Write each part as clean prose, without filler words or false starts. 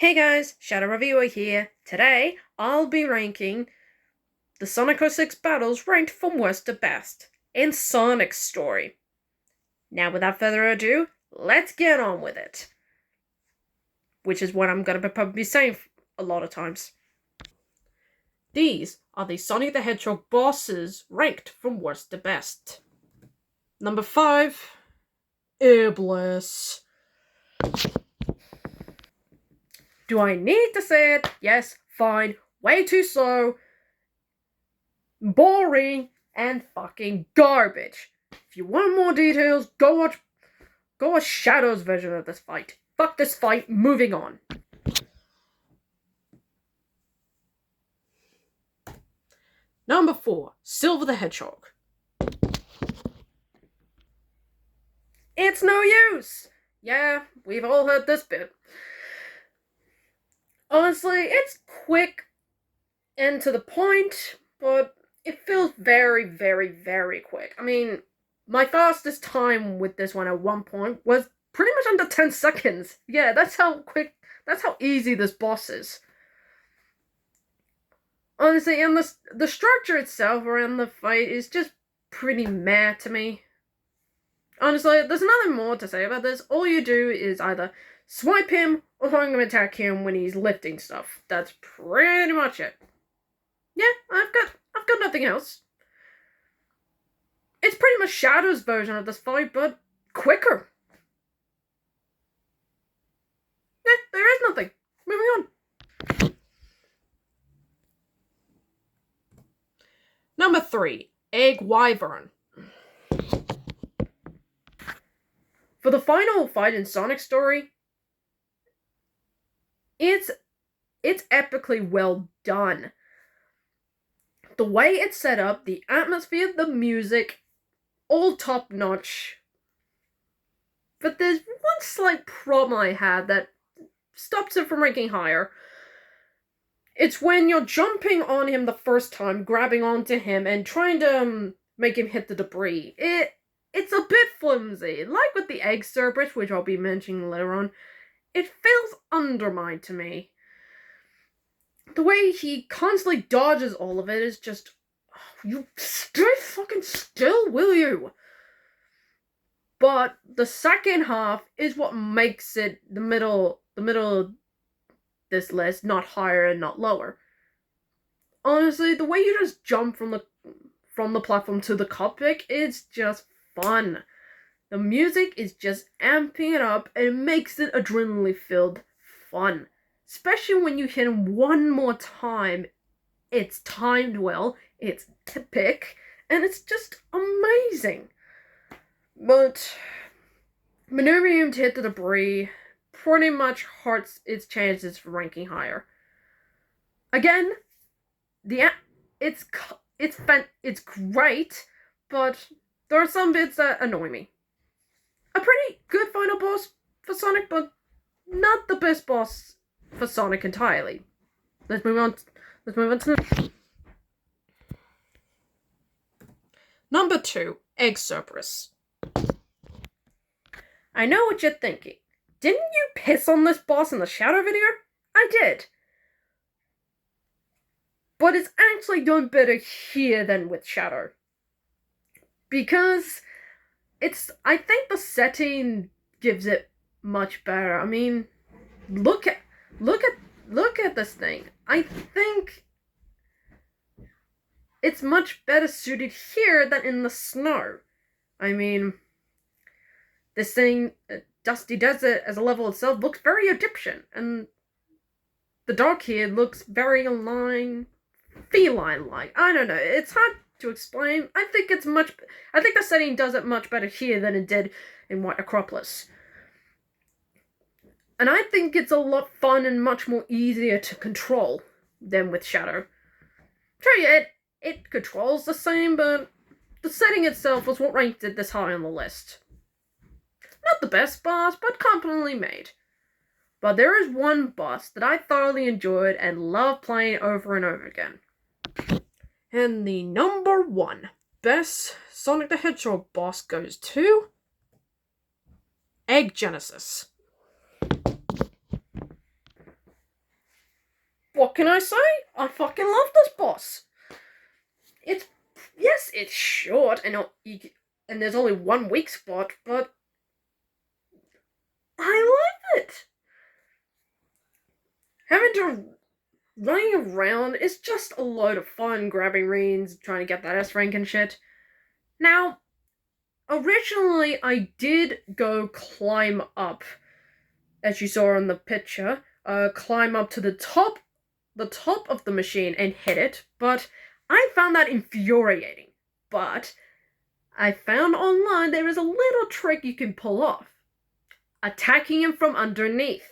Hey guys, Shadow Reviewer here. Today, I'll be ranking the Sonic 06 battles ranked from worst to best in Sonic's story. Now, without further ado, let's get on with it. Which is what I'm gonna probably be saying a lot of times. These are the Sonic the Hedgehog bosses ranked from worst to best. Number 5, Iblis. Do I need to say it? Yes, fine. Way too slow, boring, and fucking garbage. If you want more details, go watch Shadow's version of this fight. Fuck this fight, moving on. Number 4, Silver the Hedgehog. It's no use! Yeah, we've all heard this bit. Honestly, it's quick and to the point, but it feels very, very, very quick. I mean, my fastest time with this one at one point was pretty much under 10 seconds. Yeah, that's how easy this boss is. Honestly, and the structure itself around the fight is just pretty meh to me. Honestly, there's nothing more to say about this. All you do is either swipe him or try to attack him when he's lifting stuff. That's pretty much it. Yeah, I've got nothing else. It's pretty much Shadow's version of this fight, but quicker. Yeah, there is nothing. Moving on. Number 3, Egg Wyvern. For the final fight in Sonic's story, it's epically well done. The way it's set up, the atmosphere, the music, all top notch. But there's one slight problem I had that stops it from ranking higher. It's when you're jumping on him the first time, grabbing onto him, and trying to make him hit the debris. It's a bit flimsy. Like with the egg Cerberus, which I'll be mentioning later on, it feels undermined to me. The way he constantly dodges all of it is just... You stay fucking still, will you? But the second half is what makes it the middle of this list, not higher and not lower. Honestly, the way you just jump from the platform to the cockpit is just fun. The music is just amping it up and it makes it adrenaline-filled fun. Especially when you hit him one more time. It's timed well, it's epic, and it's just amazing. But maneuvering him to hit the debris pretty much hurts its chances for ranking higher. Again, it's great, but there are some bits that annoy me. A pretty good final boss for Sonic, but not the best boss for Sonic entirely. Let's move on to Number 2, Egg Cerberus. I know what you're thinking. Didn't you piss on this boss in the Shadow video? I did. But it's actually done better here than with Shadow. Because I think the setting gives it much better. I mean, look at this thing. I think it's much better suited here than in the snow. I mean, this thing, Dusty Desert as a level itself, looks very Egyptian, and the dog here looks very feline-like. I don't know, it's hard to explain. I think the setting does it much better here than it did in White Acropolis. And I think it's a lot fun and much more easier to control than with Shadow. Sure, yeah, it controls the same, but the setting itself was what ranked it this high on the list. Not the best boss, but competently made. But there is one boss that I thoroughly enjoyed and love playing over and over again. And the number 1 best Sonic the Hedgehog boss goes to Egg Genesis. what can I say? I fucking love this boss. It's short and there's only one weak spot, but I love it. Having to running around is just a load of fun, grabbing reins, trying to get that S rank and shit. Now, originally I did go climb up, as you saw in the picture, climb up to the top of the machine and hit it, but I found that infuriating. But I found online there is a little trick you can pull off. Attacking him from underneath.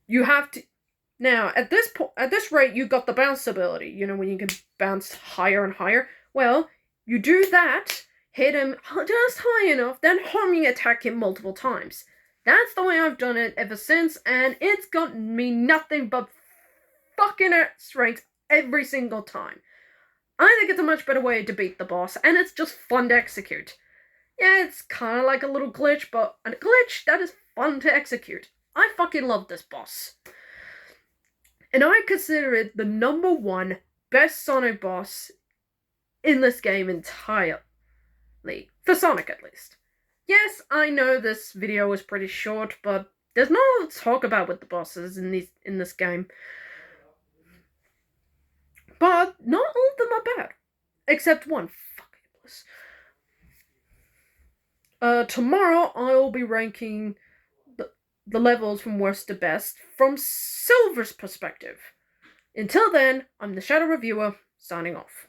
You have to... Now, at this rate, you got the bounce ability. You know, when you can bounce higher and higher. Well, you do that, hit him just high enough, then homing attack him multiple times. That's the way I've done it ever since, and it's gotten me nothing but fucking strength every single time. I think it's a much better way to beat the boss, and it's just fun to execute. Yeah, it's kind of like a little glitch, but a glitch that is fun to execute. I fucking love this boss. And I consider it the #1 best Sonic boss in this game entirely. For Sonic, at least. Yes, I know this video is pretty short, but there's not a lot to talk about with the bosses in this game. But not all of them are bad. Except one. Fucking bliss. Tomorrow I'll be ranking the levels from worst to best from Silver's perspective. Until then, I'm the Shadow Reviewer, signing off.